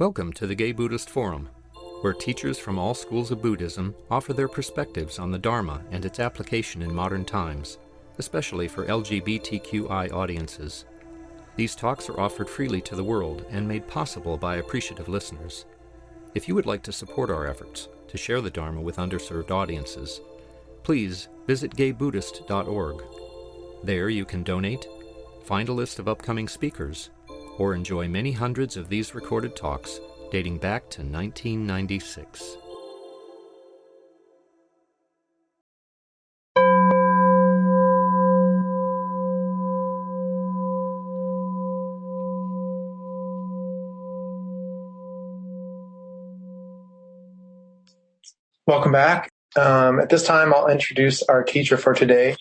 Welcome to the Gay Buddhist Forum, where teachers from all schools of Buddhism offer their perspectives on the Dharma and its application in modern times, especially for LGBTQI audiences. These talks are offered freely to the world and made possible by appreciative listeners. If you would like to support our efforts to share the Dharma with underserved audiences, please visit gaybuddhist.org. There you can donate, find a list of upcoming speakers, or enjoy many hundreds of these recorded talks dating back to 1996. Welcome back. At this time, I'll introduce our teacher for today,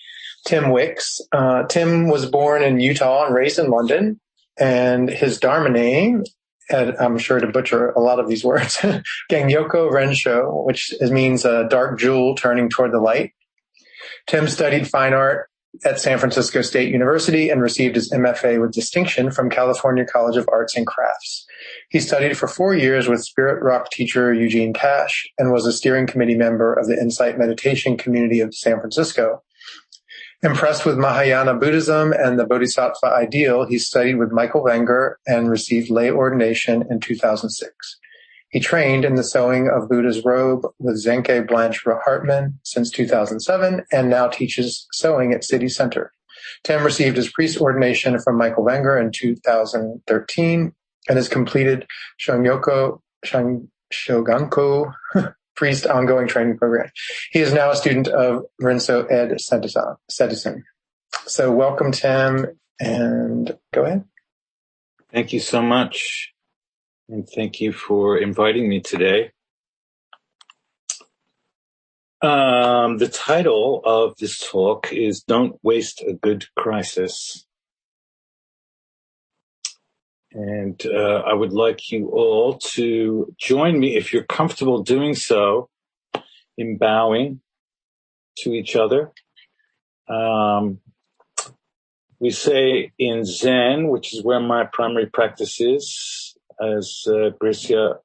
Tim Wicks. Tim was born in Utah and raised in London, and his Dharma name, and I'm sure to butcher a lot of these words, Gengyoko Rinso, which means a dark jewel turning toward the light. Tim studied fine art at San Francisco State University and received his MFA with distinction from California College of Arts and Crafts. He studied for 4 years with Spirit Rock teacher Eugene Cash and was a steering committee member of the Insight Meditation community of San Francisco. Impressed with Mahayana Buddhism and the bodhisattva ideal, he studied with Michael Wenger and received lay ordination in 2006. He trained in the sewing of Buddha's robe with Zenkei Blanche Hartman since 2007 and now teaches sewing at City Center. Tim received his priest ordination from Michael Wenger in 2013 and has completed Shogaku Priest Ongoing Training program. He is now a student of Rinso Ed Sattizahn. So welcome, Tim, and go ahead. Thank you so much, and thank you for inviting me today. The title of this talk is Don't Waste a Good Crisis. And I would like you all to join me, if you're comfortable doing so, in bowing to each other. We say in Zen, which is where my primary practice is, as Gracia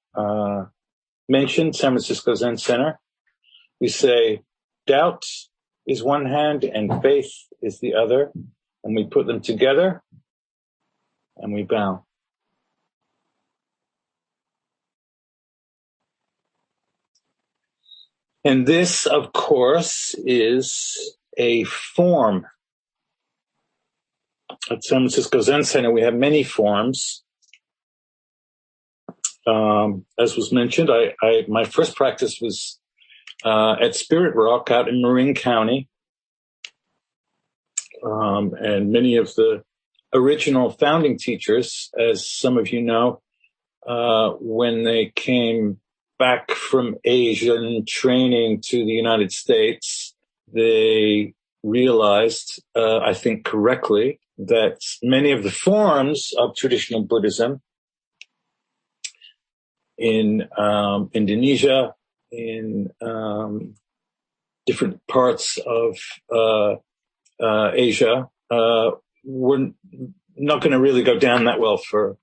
mentioned, San Francisco Zen Center, we say doubt is one hand and faith is the other, and we put them together and we bow. And this, of course, is a form. At San Francisco Zen Center, we have many forms. As was mentioned, my first practice was at Spirit Rock out in Marin County. And many of the original founding teachers, as some of you know, when they came back from Asian training to the United States, they realized, I think correctly, that many of the forms of traditional Buddhism in Indonesia, in different parts of Asia, were not going to really go down that well for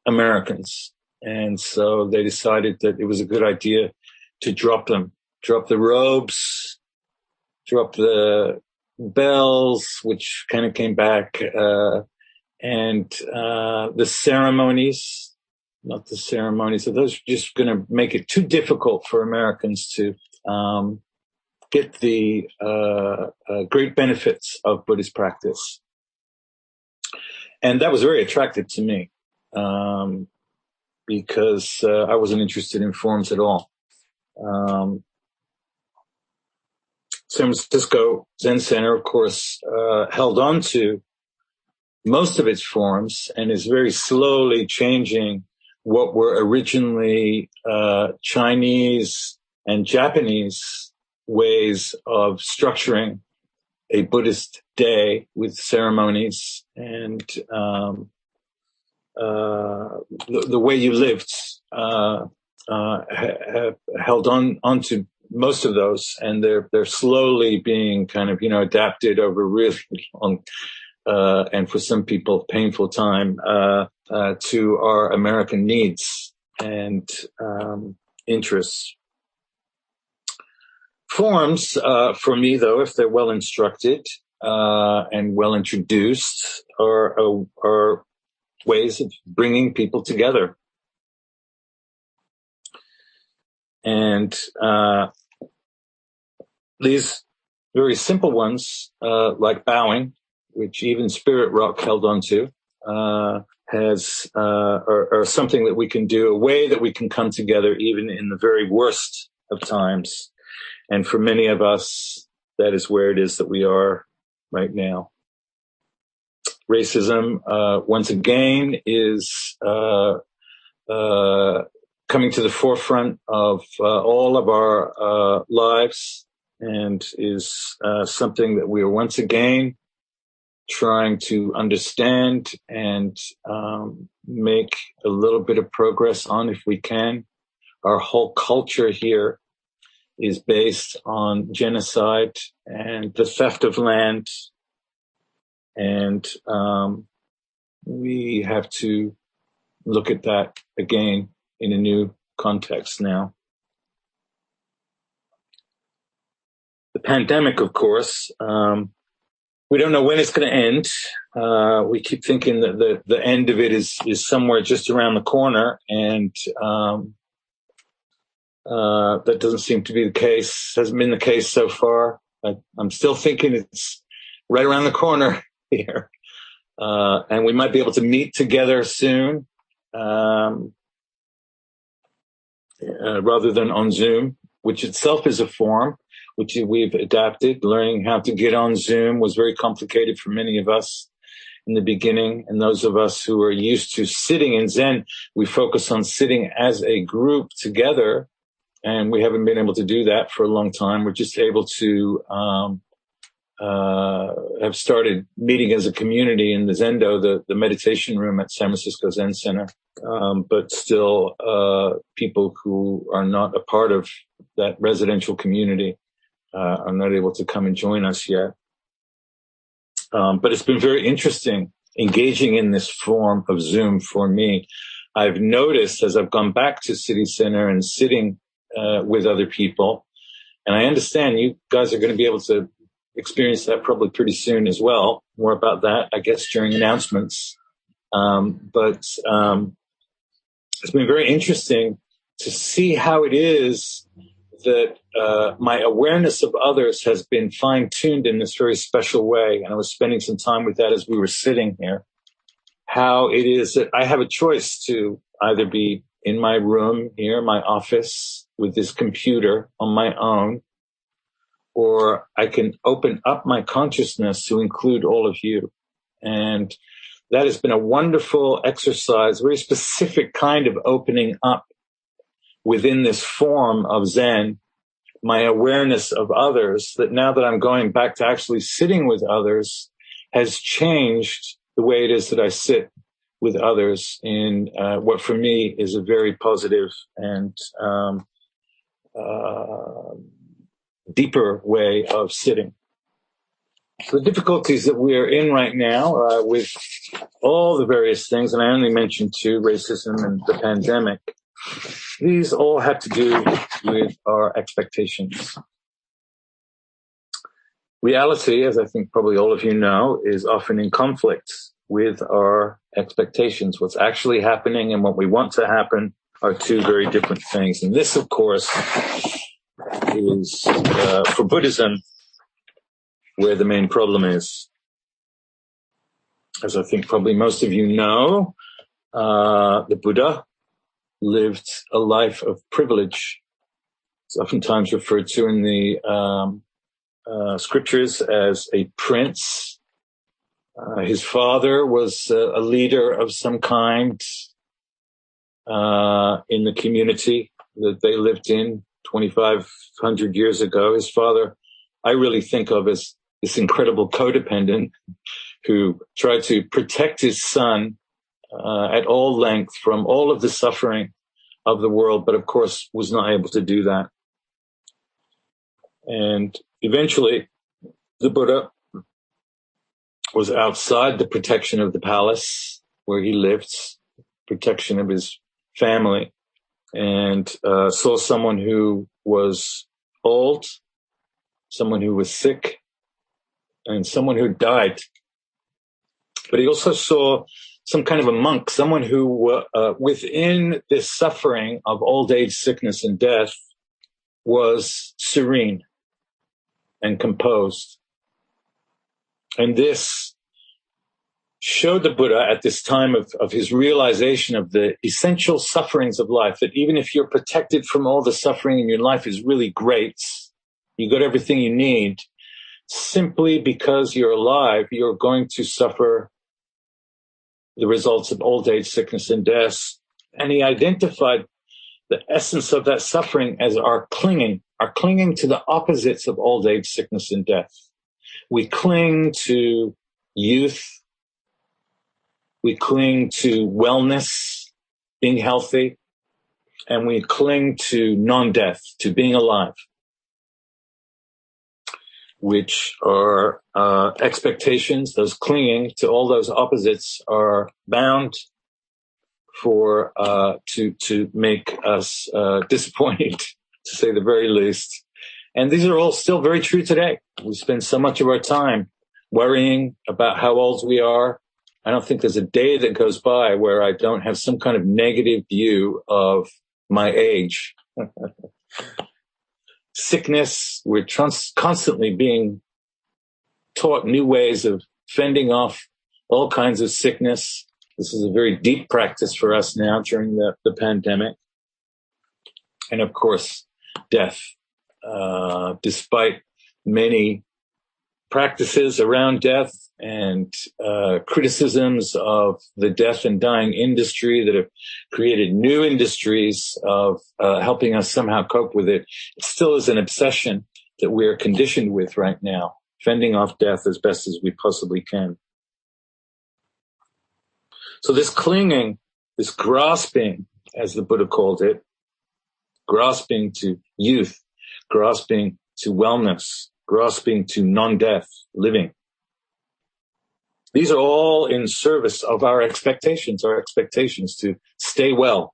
Americans. And so they decided that it was a good idea to drop them, drop the robes, drop the bells, which kind of came back, and the ceremonies, not the ceremonies. So those are just going to make it too difficult for Americans to get the great benefits of Buddhist practice. And that was very attractive to me. Because I wasn't interested in forms at all. San Francisco Zen Center, of course, held on to most of its forms and is very slowly changing what were originally Chinese and Japanese ways of structuring a Buddhist day with ceremonies and the way you lived have held on to most of those, and they're slowly being kind of adapted over really long and for some people painful time to our American needs. and interests. Forms, for me, though, if they're well instructed and well introduced, are ways of bringing people together. And these very simple ones, like bowing, which even Spirit Rock held onto, are something that we can do, a way that we can come together even in the very worst of times. And for many of us, that is where it is that we are right now. Racism, once again, is coming to the forefront of all of our lives, and is something that we are once again trying to understand and make a little bit of progress on if we can. Our whole culture here is based on genocide and the theft of land. And we have to look at that again in a new context now. The pandemic, of course, we don't know when it's going to end. We keep thinking that the end of it is somewhere just around the corner, and that doesn't seem to be the case. Hasn't been the case so far. I'm still thinking it's right around the corner here, and we might be able to meet together soon, rather than on Zoom, which itself is a form which we've adapted. Learning how to get on Zoom was very complicated for many of us in the beginning. And those of us who are used to sitting in Zen, we focus on sitting as a group together. And we haven't been able to do that for a long time. We're just able to have started meeting as a community in the Zendo, the meditation room at San Francisco Zen Center. But still, people who are not a part of that residential community are not able to come and join us yet. But it's been very interesting engaging in this form of Zoom for me. I've noticed as I've gone back to City Center and sitting with other people, and I understand you guys are going to be able to experience that probably pretty soon as well. More about that, I guess, during announcements. But it's been very interesting to see how it is that my awareness of others has been fine-tuned in this very special way. And I was spending some time with that as we were sitting here. How it is that I have a choice to either be in my room here, my office, with this computer on my own, or I can open up my consciousness to include all of you. And that has been a wonderful exercise, very specific kind of opening up within this form of Zen, my awareness of others, that now that I'm going back to actually sitting with others has changed the way it is that I sit with others in what for me is a very positive and deeper way of sitting. So the difficulties that we are in right now with all the various things, and I only mentioned two, racism and the pandemic, these all have to do with our expectations. Reality, as I think probably all of you know, is often in conflict with our expectations. What's actually happening and what we want to happen are two very different things. And this, of course, is for Buddhism where the main problem is. As I think probably most of you know, the Buddha lived a life of privilege. It's oftentimes referred to in the scriptures as a prince. His father was a leader of some kind in the community that they lived in 2,500 years ago. His father, I really think of as this incredible codependent who tried to protect his son at all length from all of the suffering of the world, but of course was not able to do that. And eventually, the Buddha was outside the protection of the palace where he lived, protection of his family. and saw someone who was old, someone who was sick, and someone who died. But he also saw some kind of a monk, someone who within this suffering of old age, sickness, and death was serene and composed. And this showed the Buddha at this time of his realization of the essential sufferings of life, that even if you're protected from all the suffering in your life is really great, you got everything you need, simply because you're alive, you're going to suffer the results of old age, sickness, and death. And he identified the essence of that suffering as our clinging to the opposites of old age, sickness, and death. We cling to youth. We cling to wellness, being healthy, and we cling to non-death, to being alive, which are expectations. Those clinging to all those opposites are bound to make us disappointed, to say the very least. And these are all still very true today. We spend so much of our time worrying about how old we are. I don't think there's a day that goes by where I don't have some kind of negative view of my age. Sickness, we're constantly being taught new ways of fending off all kinds of sickness. This is a very deep practice for us now during the pandemic. And of course, death. Despite many practices around death and criticisms of the death and dying industry that have created new industries of helping us somehow cope with it, it still is an obsession that we're conditioned with right now, fending off death as best as we possibly can. So this clinging, this grasping, as the Buddha called it, grasping to youth, grasping to wellness, grasping to non-death living. These are all in service of our expectations to stay well,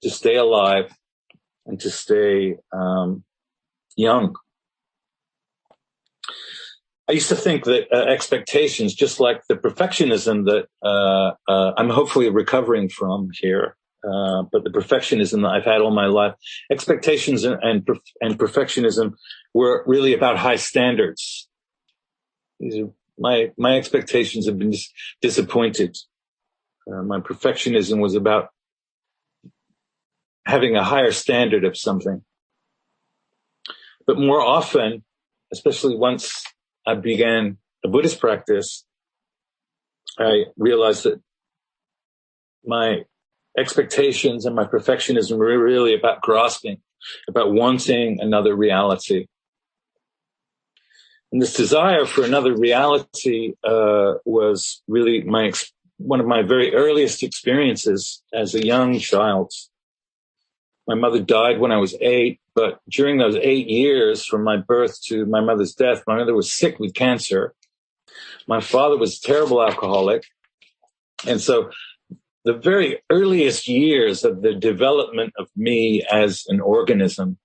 to stay alive, and to stay young. I used to think that expectations, just like the perfectionism that I'm hopefully recovering from here, but the perfectionism that I've had all my life, expectations and perfectionism were really about high standards. These are my expectations have been disappointed. My perfectionism was about having a higher standard of something. But more often, especially once I began a Buddhist practice, I realized that my expectations and my perfectionism were really about grasping, about wanting another reality. And this desire for another reality was really one of my very earliest experiences as a young child. My mother died when I was 8, but during those 8 years from my birth to my mother's death, my mother was sick with cancer. My father was a terrible alcoholic. And so the very earliest years of the development of me as an organism,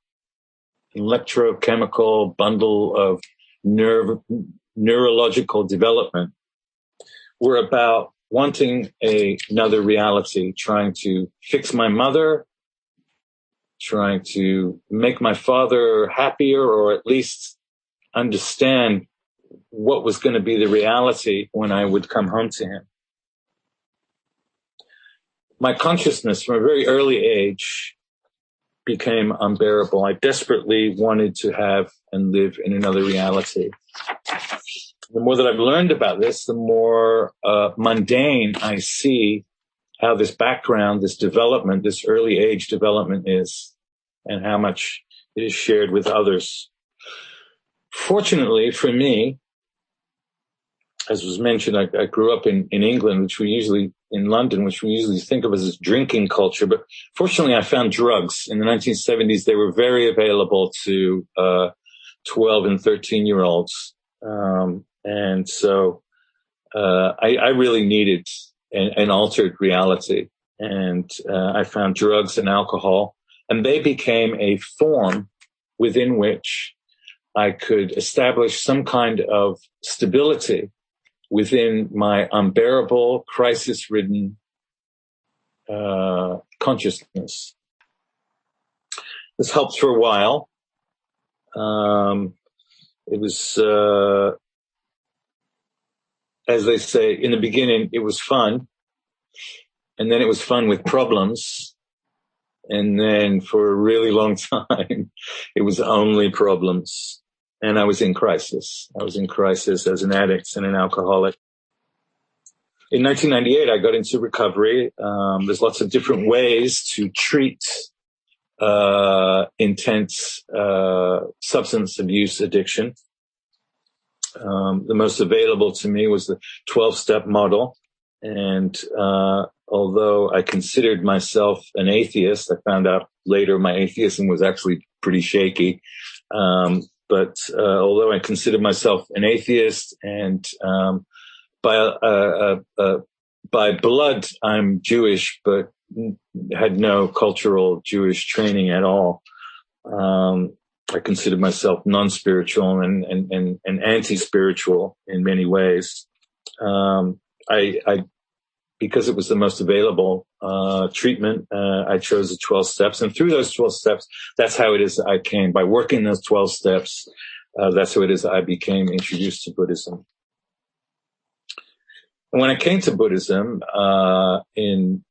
an electrochemical bundle of neurological development, were about wanting another reality, trying to fix my mother, trying to make my father happier, or at least understand what was going to be the reality when I would come home to him. My consciousness from a very early age became unbearable. I desperately wanted to have and live in another reality. The more that I've learned about this, the more mundane I see how this background, this development, this early age development is, and how much it is shared with others. Fortunately for me, as was mentioned, I grew up in England, in London, which we usually think of as drinking culture. But fortunately, I found drugs. In the 1970s, they were very available to 12 and 13-year-olds. And so I really needed an altered reality. And I found drugs and alcohol And they became a form within which I could establish some kind of stability within my unbearable, crisis-ridden consciousness. This helped for a while. It was, as they say, in the beginning, it was fun. And then it was fun with problems. And then for a really long time, it was only problems. And I was in crisis. I was in crisis as an addict and an alcoholic. In 1998, I got into recovery. There's lots of different ways to treat intense substance abuse addiction. The most available to me was the 12-step model. And although I considered myself an atheist, I found out later my atheism was actually pretty shaky. But although I considered myself an atheist and by blood I'm Jewish, but had no cultural Jewish training at all. I considered myself non-spiritual and anti-spiritual in many ways. Because it was the most available treatment, I chose the 12 steps. And through those 12 steps, that's how it is that I came. By working those 12 steps, that's how it is that I became introduced to Buddhism. And when I came to Buddhism in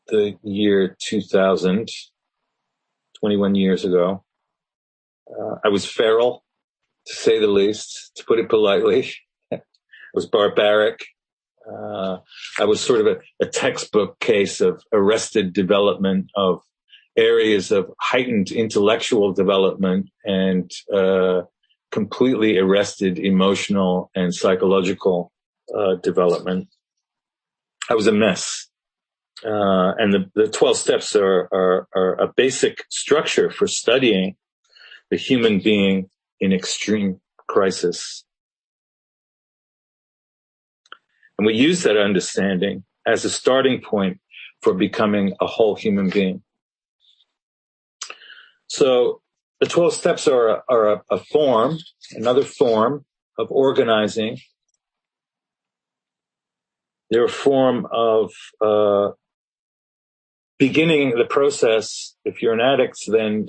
the year 2000, 21 years ago, I was feral, to say the least, to put it politely. I was barbaric. I was sort of a textbook case of arrested development, of areas of heightened intellectual development and completely arrested emotional and psychological development. I was a mess. And the 12 steps are a basic structure for studying the human being in extreme crisis. And we use that understanding as a starting point for becoming a whole human being. So the 12 steps are a form, another form of organizing. They're a form of beginning the process. If you're an addict, then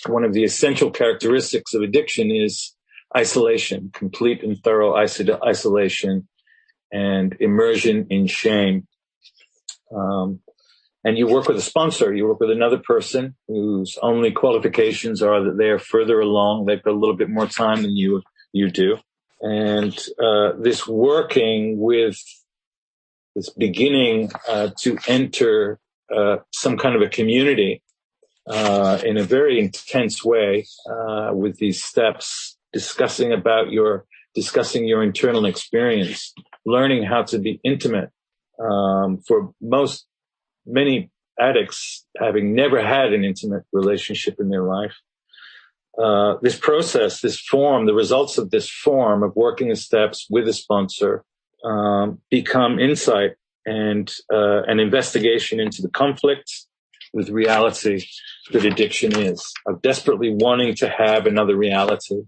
one of the essential characteristics of addiction is isolation, complete and thorough isolation, and immersion in shame. And you work with a sponsor. You work with another person whose only qualifications are that they are further along. They've got a little bit more time than you do. And this working with this beginning to enter some kind of a community in a very intense way with these steps, discussing your internal experience, learning how to be intimate. For many addicts, having never had an intimate relationship in their life, this process, this form, the results of this form of working the steps with a sponsor become insight and an investigation into the conflict with reality that addiction is, of desperately wanting to have another reality.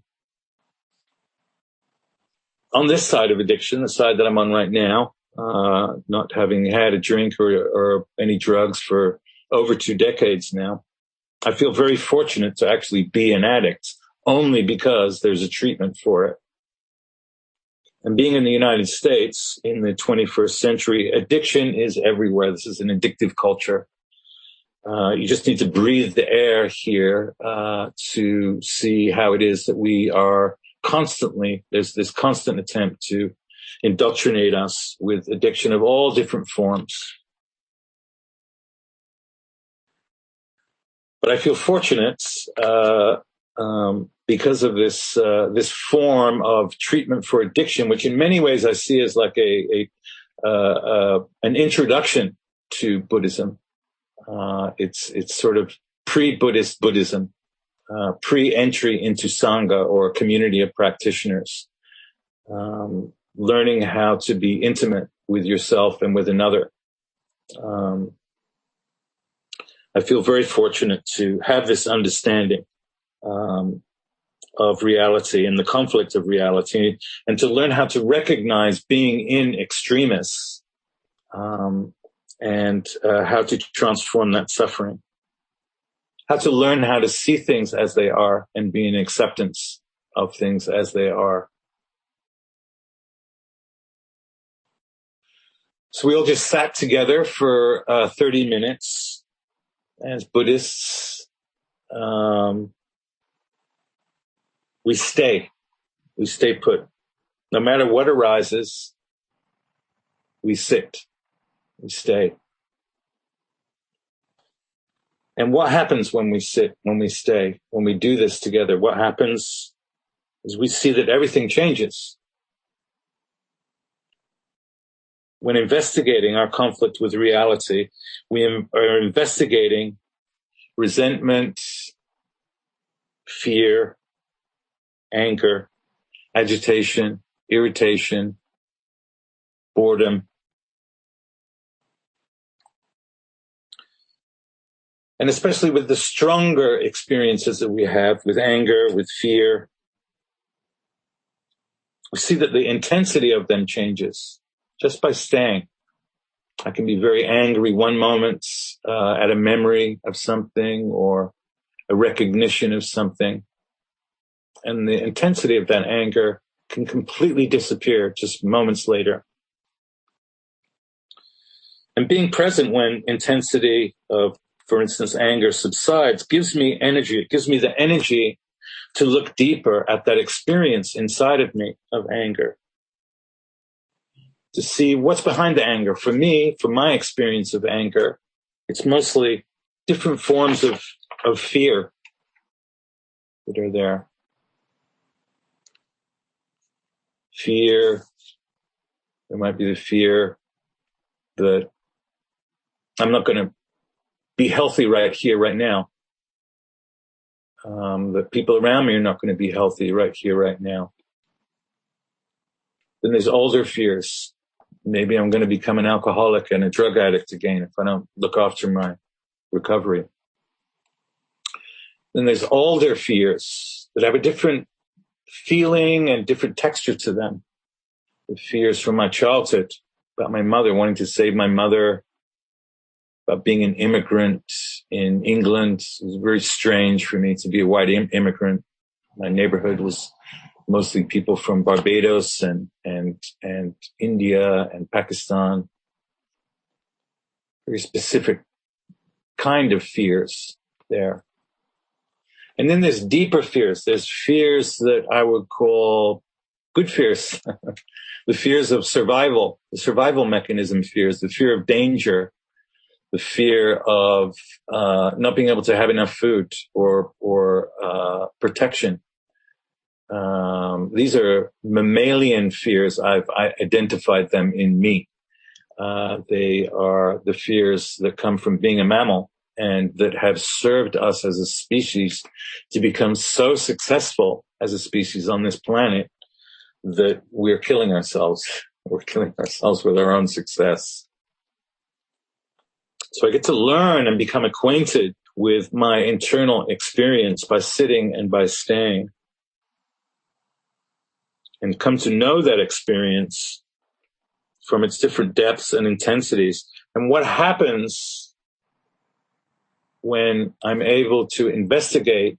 On this side of addiction, the side that I'm on right now, not having had a drink or any drugs for over 2 decades now, I feel very fortunate to actually be an addict only because there's a treatment for it. And being in the United States in the 21st century, addiction is everywhere. This is an addictive culture. You just need to breathe the air here to see how it is that we are constantly, there's this constant attempt to indoctrinate us with addiction of all different forms. But I feel fortunate because of this form of treatment for addiction, which in many ways I see as like an introduction to Buddhism. It's sort of pre-Buddhist Buddhism, pre-entry into Sangha or a community of practitioners, learning how to be intimate with yourself and with another. I feel very fortunate to have this understanding of reality and the conflict of reality, and to learn how to recognize being in extremis, and how to transform that suffering. How to learn how to see things as they are and be in acceptance of things as they are. So we all just sat together for 30 minutes as Buddhists. We stay put. No matter what arises, we sit, we stay. And what happens when we sit, when we stay, when we do this together? What happens is we see that everything changes. When investigating our conflict with reality, we are investigating resentment, fear, anger, agitation, irritation, boredom. And especially with the stronger experiences that we have with anger, with fear, we see that the intensity of them changes just by staying. I can be very angry one moment at a memory of something or a recognition of something. And the intensity of that anger can completely disappear just moments later. And being present when intensity of, for instance, anger subsides gives me energy. It gives me the energy to look deeper at that experience inside of me of anger. To see what's behind the anger. For me, for my experience of anger, it's mostly different forms of fear that are there. Fear. There might be the fear that I'm not going to be healthy right here, right now. The people around me are not going to be healthy right here, right now. Then there's older fears. Maybe I'm going to become an alcoholic and a drug addict again if I don't look after my recovery. Then there's older fears that have a different feeling and different texture to them. The fears from my childhood about my mother, wanting to save my mother, about being an immigrant in England. It was very strange for me to be a white immigrant. My neighborhood was mostly people from Barbados and India and Pakistan. Very specific kind of fears there. And then there's deeper fears. There's fears that I would call good fears. The fears of survival, the survival mechanism fears, the fear of danger, the fear of not being able to have enough food or protection. These are mammalian fears. I've identified them in me. They are the fears that come from being a mammal and that have served us as a species to become so successful as a species on this planet that we're killing ourselves. We're killing ourselves with our own success. So I get to learn and become acquainted with my internal experience by sitting and by staying, and come to know that experience from its different depths and intensities. And what happens when I'm able to investigate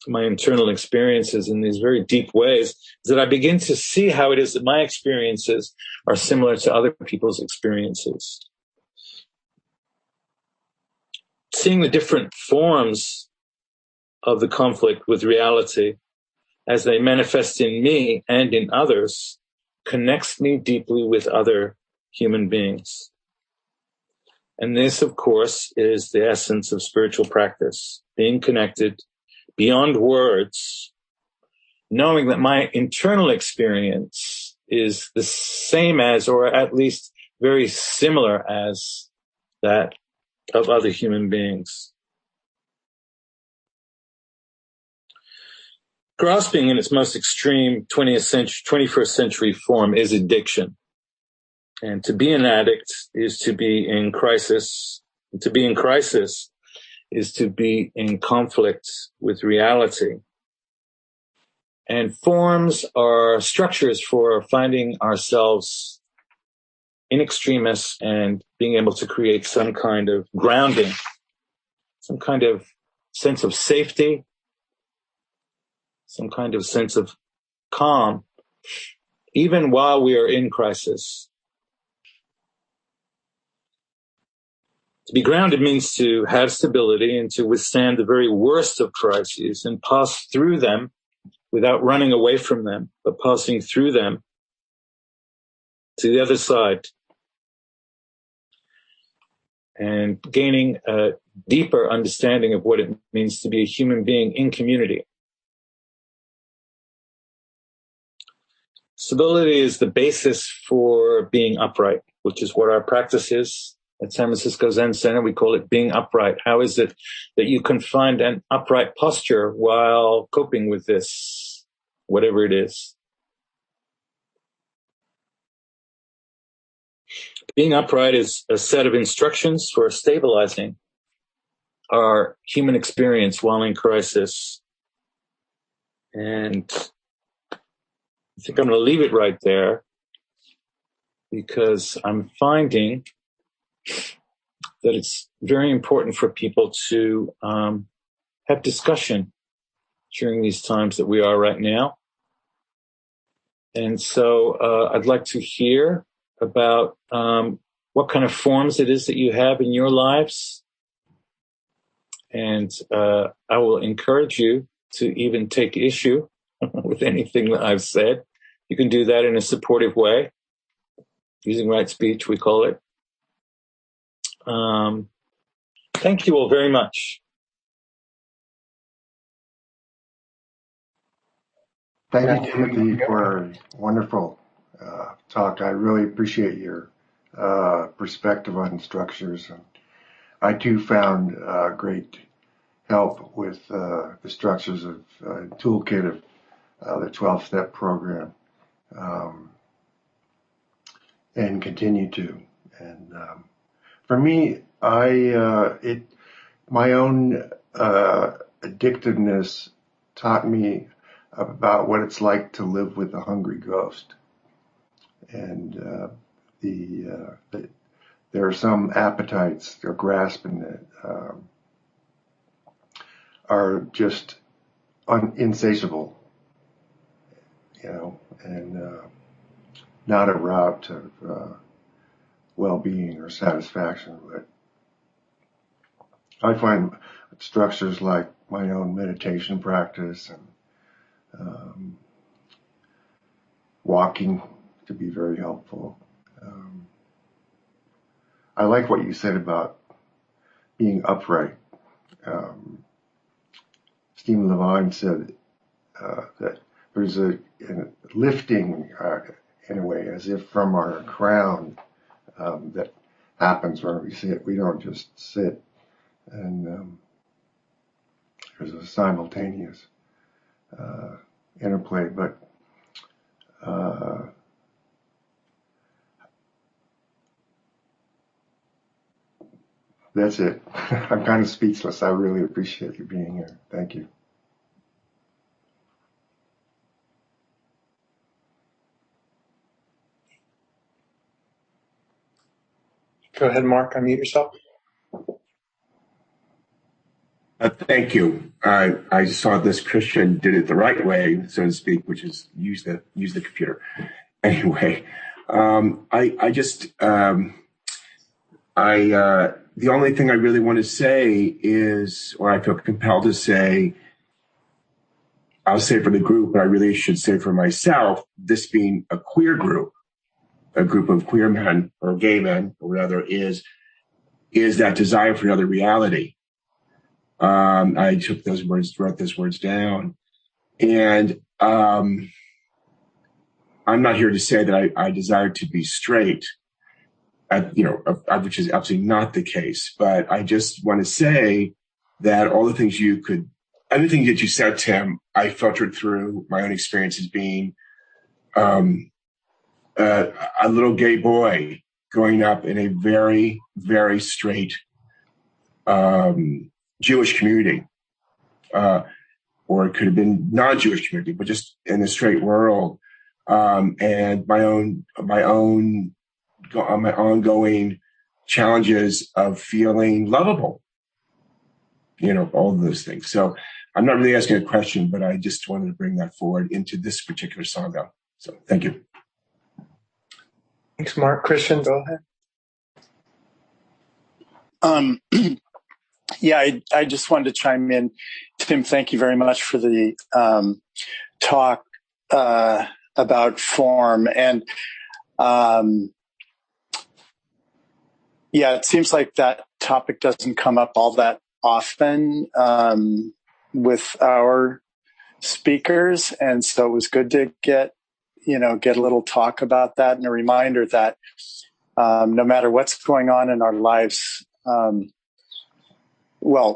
my internal experiences in these very deep ways is that I begin to see how it is that my experiences are similar to other people's experiences. Seeing the different forms of the conflict with reality as they manifest in me and in others connects me deeply with other human beings. And this, of course, is the essence of spiritual practice, being connected beyond words, knowing that my internal experience is the same as, or at least very similar as, that of other human beings. Grasping in its most extreme 21st century form is addiction. And to be an addict is to be in crisis. And to be in crisis is to be in conflict with reality. And forms are structures for finding ourselves in extremis and being able to create some kind of grounding, some kind of sense of safety, some kind of sense of calm, even while we are in crisis. To be grounded means to have stability and to withstand the very worst of crises and pass through them without running away from them, but passing through them to the other side and gaining a deeper understanding of what it means to be a human being in community. Stability is the basis for being upright, which is what our practice is. At San Francisco Zen Center, we call it being upright. How is it that you can find an upright posture while coping with this, whatever it is? Being upright is a set of instructions for stabilizing our human experience while in crisis. And I think I'm going to leave it right there because I'm finding that it's very important for people to have discussion during these times that we are right now. And so I'd like to hear about what kind of forms it is that you have in your lives. And I will encourage you to even take issue with anything that I've said. You can do that in a supportive way, using right speech, we call it. Thank you all very much. Thank you, Timothy, for a wonderful talk. I really appreciate your perspective on structures. And I, too, found great help with the structures of toolkit of the 12-step program, and continue to. And for me, my own addictiveness taught me about what it's like to live with a hungry ghost. And there are some appetites they're grasping that are just insatiable, and not a route of well-being or satisfaction. But I find structures like my own meditation practice and walking to be very helpful. I like what you said about being upright. Stephen Levine said that there's a lifting, in a way, as if from our crown, that happens when we sit. We don't just sit, and there's a simultaneous interplay. But that's it. I'm kind of speechless. I really appreciate you being here. Thank you. Go ahead, Mark. Unmute yourself. Thank you. I saw this Christian did it the right way, so to speak, which is use the computer. Anyway, the only thing I really want to say is, or I feel compelled to say, I'll say for the group, but I really should say for myself, this being a queer group, a group of queer men or gay men, or rather, is that desire for another reality. I took those words, wrote those words down, and I'm not here to say that I desire to be straight, which is absolutely not the case. But I just want to say that all the things everything that you said, Tim, I filtered through my own experience as being a little gay boy growing up in a very, very straight Jewish community, or it could have been non-Jewish community, but just in the straight world, and my ongoing challenges of feeling lovable, all of those things. So I'm not really asking a question, but I just wanted to bring that forward into this particular Sangha. So thank you. Thanks, Mark. Christian, go ahead. Yeah, I just wanted to chime in. Tim, thank you very much for the talk about form. And it seems like that topic doesn't come up all that often with our speakers. And so it was good to get a little talk about that, and a reminder that no matter what's going on in our lives, no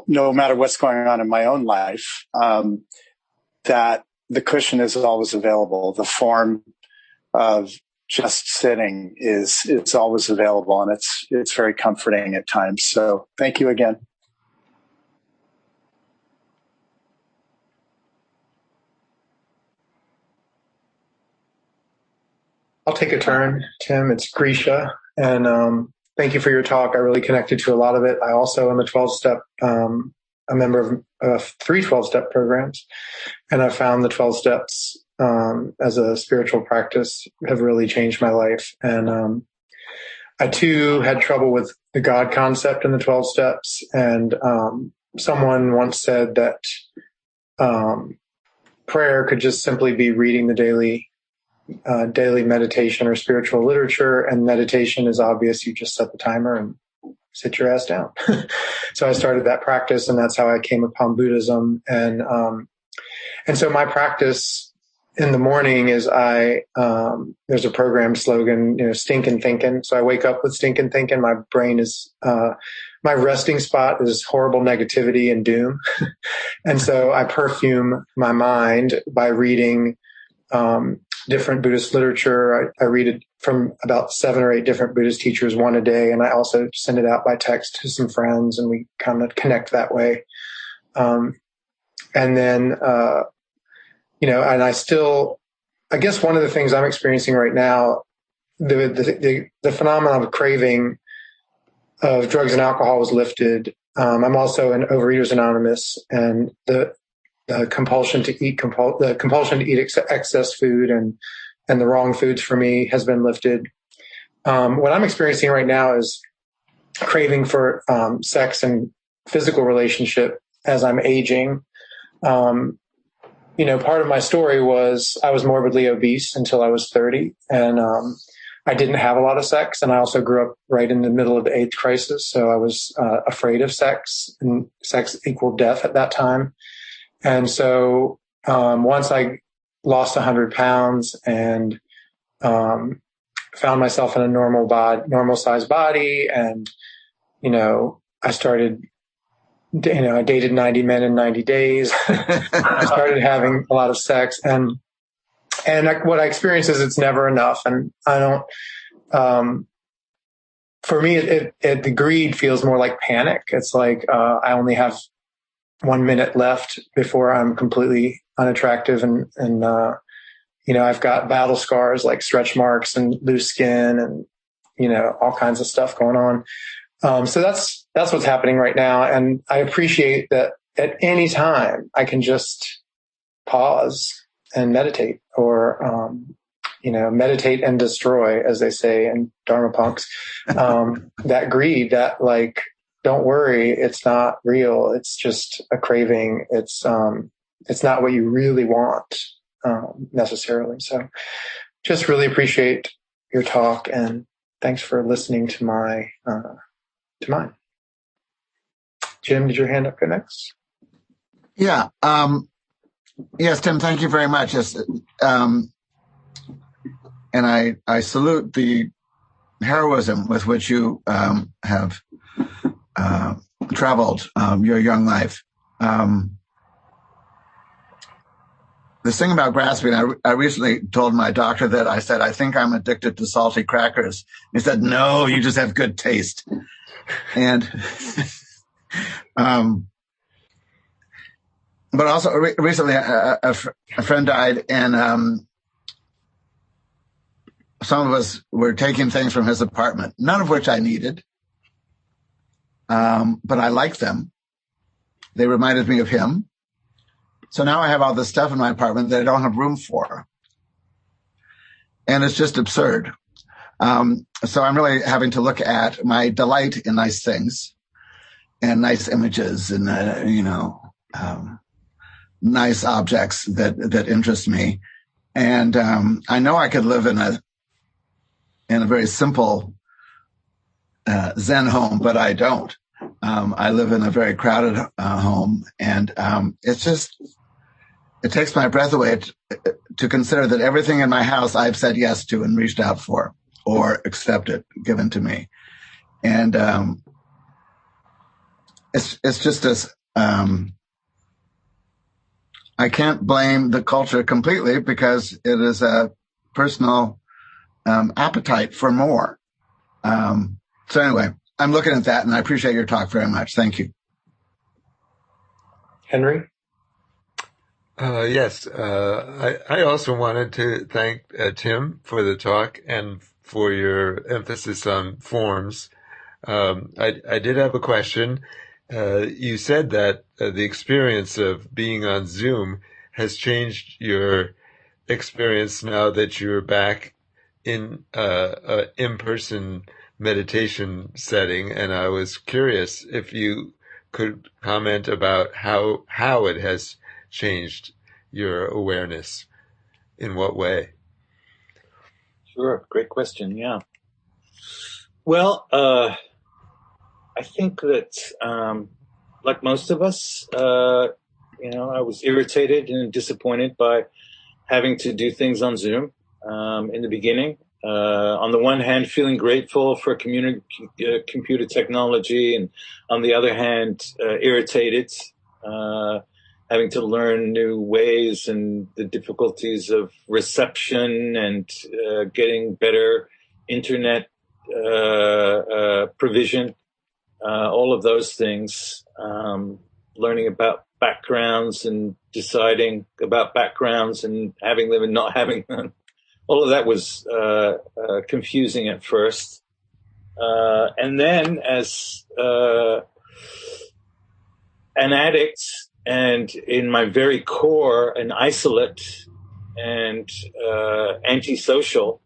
matter what's going on in my own life, that the cushion is always available. The form of just sitting is always available, and it's very comforting at times. So thank you again. I'll take a turn, Tim. It's Grisha, and thank you for your talk. I really connected to a lot of it. I also am a 12-step, a member of 3 12-step programs, and I found the 12 steps as a spiritual practice have really changed my life. And I too had trouble with the God concept in the 12 steps, and someone once said that prayer could just simply be reading the daily meditation or spiritual literature, and meditation is obvious. You just set the timer and sit your ass down. So I started that practice, and that's how I came upon Buddhism. And so my practice in the morning is there's a program slogan, stinking thinking. So I wake up with stinking thinking. My brain is, my resting spot is horrible negativity and doom. And so I perfume my mind by reading, different Buddhist literature. I read it from about 7 or 8 different Buddhist teachers, one a day. And I also send it out by text to some friends, and we kind of connect that way. And then, and I guess one of the things I'm experiencing right now, the phenomenon of craving of drugs and alcohol was lifted. I'm also an Overeaters Anonymous, and the compulsion to eat excess food and the wrong foods for me has been lifted. What I'm experiencing right now is craving for sex and physical relationship as I'm aging. Part of my story was I was morbidly obese until I was 30, and I didn't have a lot of sex. And I also grew up right in the middle of the AIDS crisis, so I was afraid of sex, and sex equaled death at that time. And so once I lost 100 pounds and found myself in a normal sized body, and I started, I dated 90 men in 90 days. I started having a lot of sex, and what I experience is it's never enough, and I don't. For me, the greed feels more like panic. It's like I only have 1 minute left before I'm completely unattractive, and I've got battle scars like stretch marks and loose skin, and all kinds of stuff going on. So that's what's happening right now, and I appreciate that at any time I can just pause and meditate, or meditate and destroy, as they say in Dharma punks. That greed, that like, don't worry, it's not real. It's just a craving. It's not what you really want necessarily. So, just really appreciate your talk, and thanks for listening to mine. Jim, did your hand up go next? Yeah. Yes, Tim, thank you very much. Yes, and I salute the heroism with which you have traveled your young life. This thing about grasping, I recently told my doctor that I said, I think I'm addicted to salty crackers. He said, no, you just have good taste. And but also recently a friend died, and some of us were taking things from his apartment, none of which I needed, but I liked them. They reminded me of him. So now I have all this stuff in my apartment that I don't have room for. And it's just absurd. So I'm really having to look at my delight in nice things and nice images and, nice objects that interest me. And I know I could live in a very simple Zen home, but I don't. I live in a very crowded home, and it takes my breath away to consider that everything in my house I've said yes to and reached out for or accepted, given to me. And it's just as I can't blame the culture completely because it is a personal appetite for more. So anyway, I'm looking at that, and I appreciate your talk very much. Thank you. Henry? Yes, I also wanted to thank Tim for the talk and for your emphasis on forms. I did have a question. You said that the experience of being on Zoom has changed your experience now that you're back in an in-person meditation setting, and I was curious if you could comment about how it has changed your awareness. In what way? Sure. Great question. Yeah. Well, I think that, like most of us, I was irritated and disappointed by having to do things on Zoom in the beginning. On the one hand, feeling grateful for computer technology, and on the other hand, irritated, having to learn new ways and the difficulties of reception and getting better internet provision, all of those things, learning about backgrounds and deciding about backgrounds and having them and not having them. All of that was confusing at first. And then as an addict and in my very core an isolate and antisocial,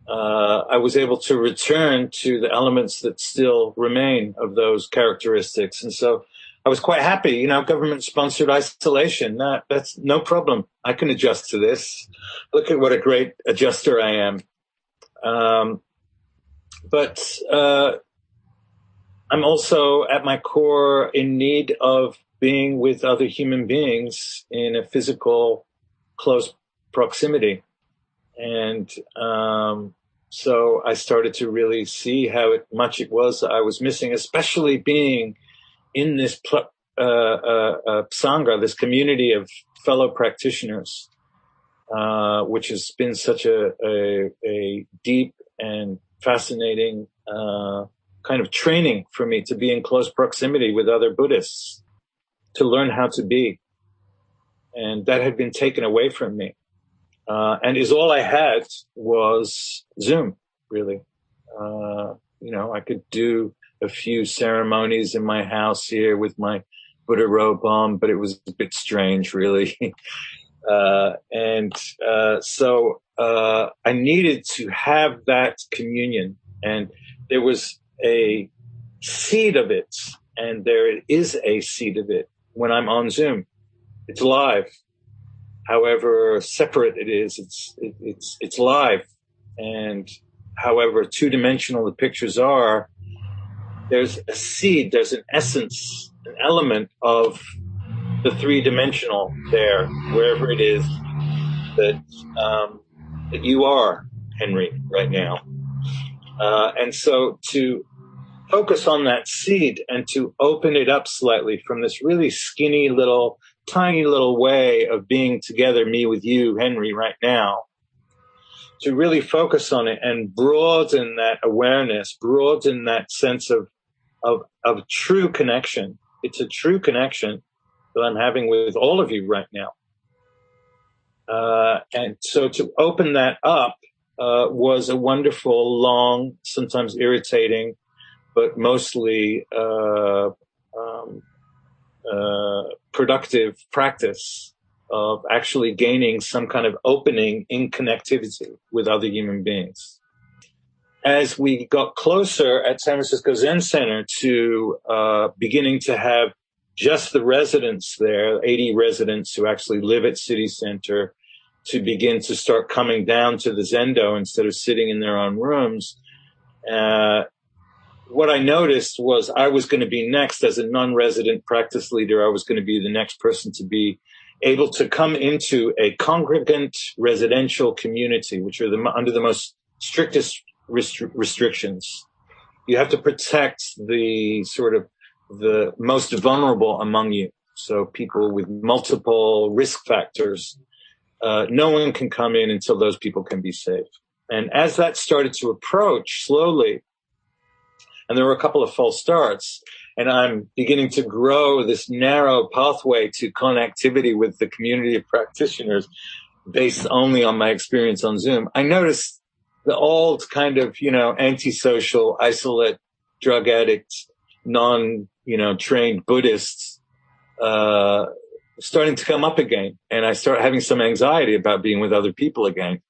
I was able to return to the elements that still remain of those characteristics. And so I was quite happy, government-sponsored isolation. That's no problem. I can adjust to this. Look at what a great adjuster I am. But I'm also at my core in need of being with other human beings in a physical, close proximity. And so I started to really see how much it was I was missing, especially being in this Sangha, this community of fellow practitioners, which has been such a deep and fascinating kind of training for me to be in close proximity with other Buddhists, to learn how to be. And that had been taken away from me. And all I had was Zoom, really. I could do a few ceremonies in my house here with my Buddha robe on, but it was a bit strange, really. So I needed to have that communion, and there was a seed of it, and there is a seed of it when I'm on Zoom. It's live. However separate it is, it's live. And however two-dimensional the pictures are, there's a seed, there's an essence, an element of the three-dimensional there, wherever it is that you are, Henry, right now. And so to focus on that seed and to open it up slightly from this really skinny little, tiny little way of being together, me with you, Henry, right now, to really focus on it and broaden that awareness, broaden that sense of true connection. It's a true connection that I'm having with all of you right now. And so to open that up was a wonderful, long, sometimes irritating, but mostly productive practice of actually gaining some kind of opening in connectivity with other human beings. As we got closer at San Francisco Zen Center to beginning to have just the residents there, 80 residents who actually live at City Center, to begin to start coming down to the Zendo instead of sitting in their own rooms, what I noticed was I was going to be next as a non-resident practice leader. I was going to be the next person to be able to come into a congregant residential community, which are under the most strictest restrictions. You have to protect the sort of the most vulnerable among you. So people with multiple risk factors, no one can come in until those people can be saved. And as that started to approach slowly, and there were a couple of false starts, and I'm beginning to grow this narrow pathway to connectivity with the community of practitioners based only on my experience on Zoom, I noticed the old kind of, antisocial, isolate, drug addicts, trained Buddhists starting to come up again. And I start having some anxiety about being with other people again.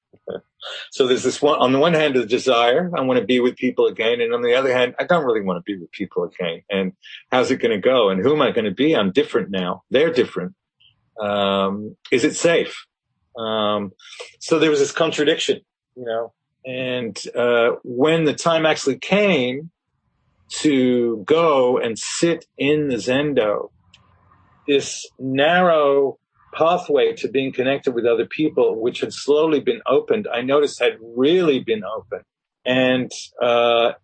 So there's this one, on the one hand, the desire, I want to be with people again. And on the other hand, I don't really want to be with people again. And how's it going to go? And who am I going to be? I'm different now. They're different. Is it safe? So there was this contradiction, and when the time actually came to go and sit in the Zendo, this narrow pathway to being connected with other people, which had slowly been opened, I noticed had really been opened. And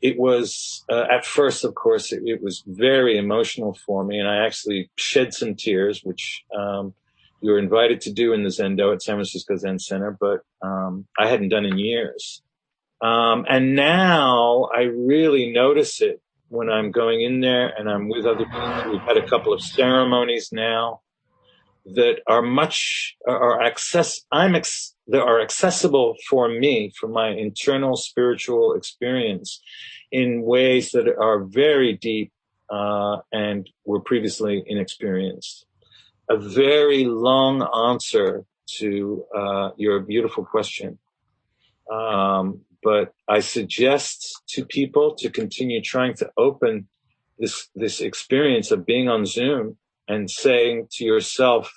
it was, at first, of course, it was very emotional for me. And I actually shed some tears, which you were invited to do in the Zendo at San Francisco Zen Center, but I hadn't done in years. And now I really notice it when I'm going in there and I'm with other people. We've had a couple of ceremonies now that are that are accessible for me, for my internal spiritual experience, in ways that are very deep and were previously inexperienced. A very long answer to your beautiful question. But I suggest to people to continue trying to open this experience of being on Zoom and saying to yourself,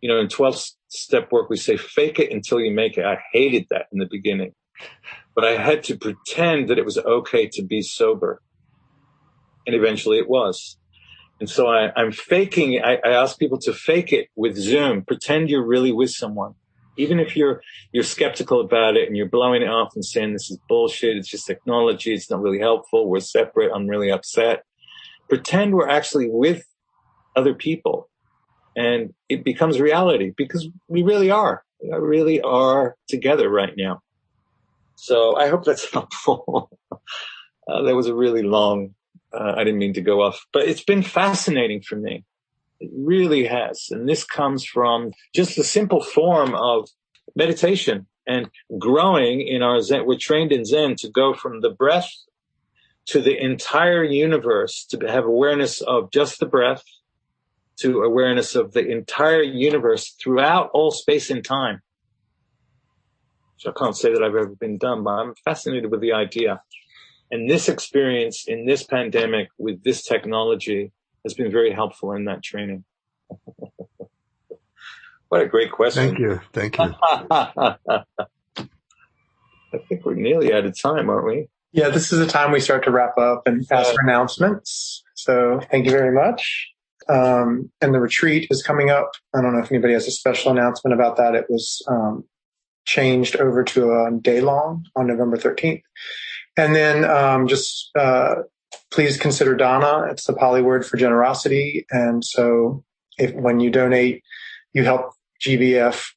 in 12-step work, we say, fake it until you make it. I hated that in the beginning, but I had to pretend that it was okay to be sober. And eventually it was. And so I'm faking it. I ask people to fake it with Zoom. Pretend you're really with someone. Even if you're skeptical about it and you're blowing it off and saying this is bullshit, it's just technology, it's not really helpful, we're separate, I'm really upset. Pretend we're actually with other people. And it becomes reality because we really are. We really are together right now. So I hope that's helpful. That was a really long, I didn't mean to go off, but it's been fascinating for me. It really has. And this comes from just the simple form of meditation and growing in our Zen. We're trained in Zen to go from the breath to the entire universe, to have awareness of just the breath, to awareness of the entire universe throughout all space and time. So I can't say that I've ever been done, but I'm fascinated with the idea. And this experience in this pandemic with this technology has been very helpful in that training. What a great question. Thank you. I think we're nearly out of time, aren't we? Yeah, this is the time we start to wrap up and ask for announcements. So thank you very much. And the retreat is coming up. I don't know if anybody has a special announcement about that. It was changed over to a day long on November 13th. And then please consider dana. It's the Pali word for generosity. And so when you donate, you help GBF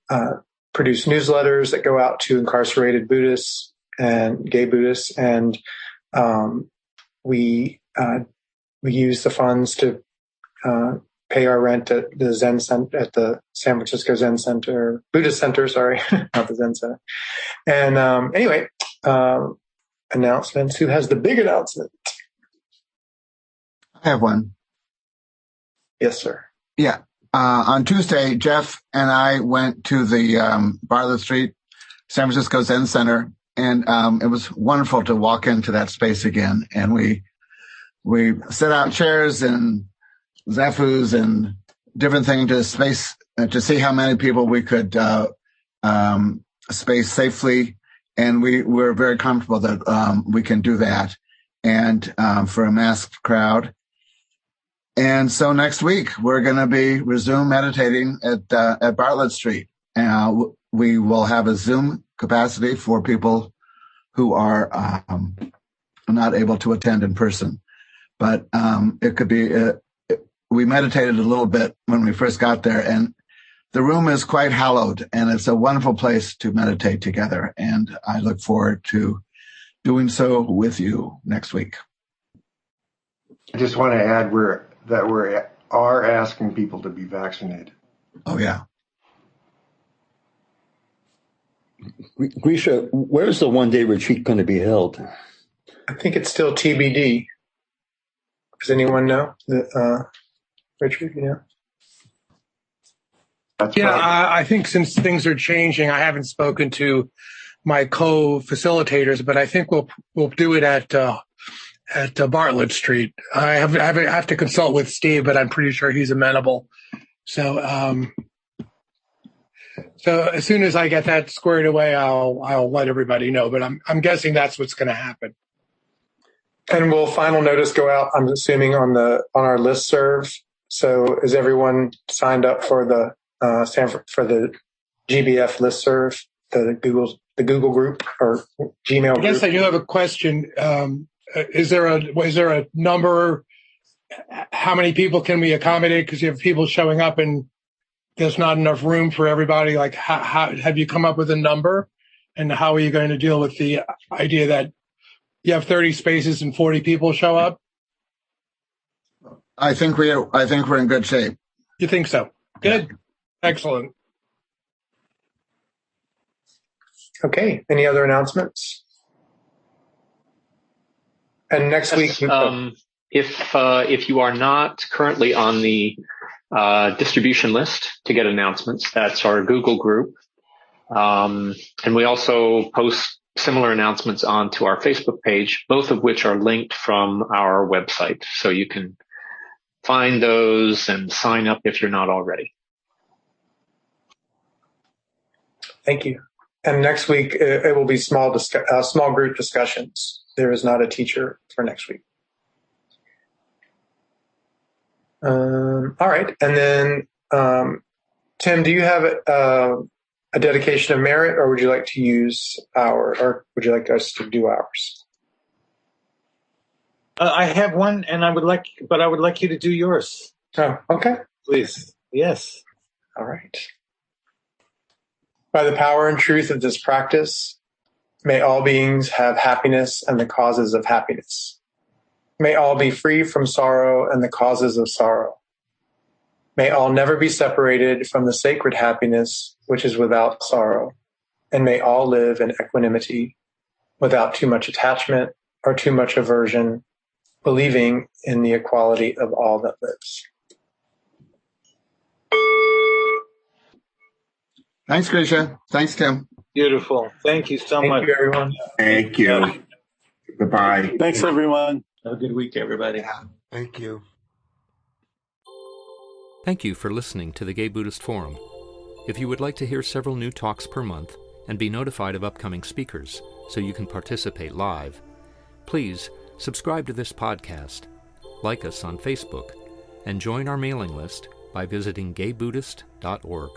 produce newsletters that go out to incarcerated Buddhists and gay Buddhists. And we use the funds to pay our rent at the Zen Center, at the San Francisco Zen Center, Buddhist Center, sorry, not the Zen Center. And anyway, announcements. Who has the big announcement? I have one. Yes, sir. Yeah. On Tuesday, Jeff and I went to the Bartlett Street San Francisco Zen Center, and it was wonderful to walk into that space again. And we set out chairs and zafus and different things to space to see how many people we could space safely. And we were very comfortable that we can do that, and for a masked crowd. And so next week we're going to be resume meditating at Bartlett Street. We will have a Zoom capacity for people who are not able to attend in person. But it could be. We meditated a little bit when we first got there, and the room is quite hallowed, and it's a wonderful place to meditate together. And I look forward to doing so with you next week. I just want to add that we are asking people to be vaccinated. Oh, yeah. Grisha, where's the one-day retreat going to be held? I think it's still TBD. Does anyone know? Richard, you know? I think since things are changing, I haven't spoken to my co-facilitators, but I think we'll do it at Bartlett Street. I have to consult with Steve, but I'm pretty sure he's amenable. So as soon as I get that squared away, I'll let everybody know. But I'm guessing that's what's going to happen. And will final notice go out? I'm assuming on our listserv. So is everyone signed up for the GBF listserv, the Google group or Gmail group? I guess I do have a question. Is there a number? How many people can we accommodate? Because you have people showing up and there's not enough room for everybody. Like, how have you come up with a number? And how are you going to deal with the idea that you have 30 spaces and 40 people show up? I think we're in good shape. You think so? Good. Excellent. Okay. Any other announcements? And next week, if you are not currently on the distribution list to get announcements, that's our Google group, and we also post similar announcements onto our Facebook page, both of which are linked from our website, so you can find those and sign up if you're not already. Thank you. And next week it will be small group discussions. There is not a teacher for next week. All right. And then, Tim, do you have a dedication of merit, or would you like to use or would you like us to do ours? I have one, and I would like you to do yours. Oh, okay. Please. Yes. All right. By the power and truth of this practice, may all beings have happiness and the causes of happiness. May all be free from sorrow and the causes of sorrow. May all never be separated from the sacred happiness which is without sorrow. And may all live in equanimity, without too much attachment or too much aversion, believing in the equality of all that lives. Thanks, Grisha. Thanks, Tim. Beautiful. Thank you so much. Thank you, everyone. Thank you. Yeah. Goodbye. Thanks, everyone. Have a good week, everybody. Thank you. Thank you for listening to the Gay Buddhist Forum. If you would like to hear several new talks per month and be notified of upcoming speakers so you can participate live, please subscribe to this podcast, like us on Facebook, and join our mailing list by visiting gaybuddhist.org.